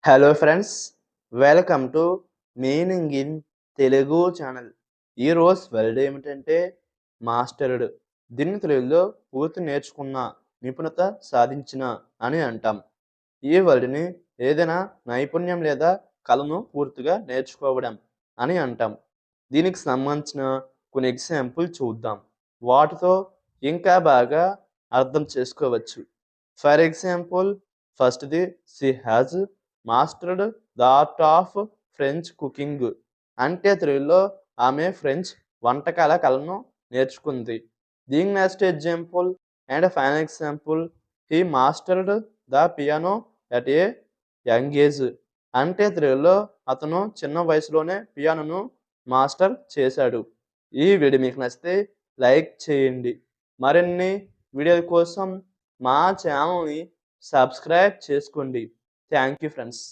Hello friends, welcome to meaning in Telugu channel. ఈరోజు word ఏమిటంటే mastered. దీన్ని తెలుగులో పూర్తి నేర్చుకున్న, నిపుణత సాధించిన అని అంటాం. ఈ వర్డ్ని ఏదైనా నైపుణ్యం లేదా కళను పూర్తిగా నేర్చుకోవడం అని అంటాం. దీనికి సంబంధించిన కొన్ని ఎగ్జాంపుల్ చూద్దాం. వాటితో ఇంకా బాగా అర్థం చేసుకోవచ్చు. ఫర్ ఎగ్జాంపుల్, ఫస్ట్‌ది she has mastered the art of French cooking. అంటే తెలుగులో ఆమె ఫ్రెంచ్ వంటకాల కళను నేర్చుకుంది. దీని next example and final example, he mastered the piano at a young age. అంటే తెలుగులో అతను చిన్న వయసులోనే పియానోను మాస్టర్ చేశాడు. ఈ వీడియో మీకు నచ్చితే లైక్ చేయండి. మరిన్ని వీడియోల కోసం మా ఛానల్ని సబ్స్క్రైబ్ చేసుకోండి. Thank you friends.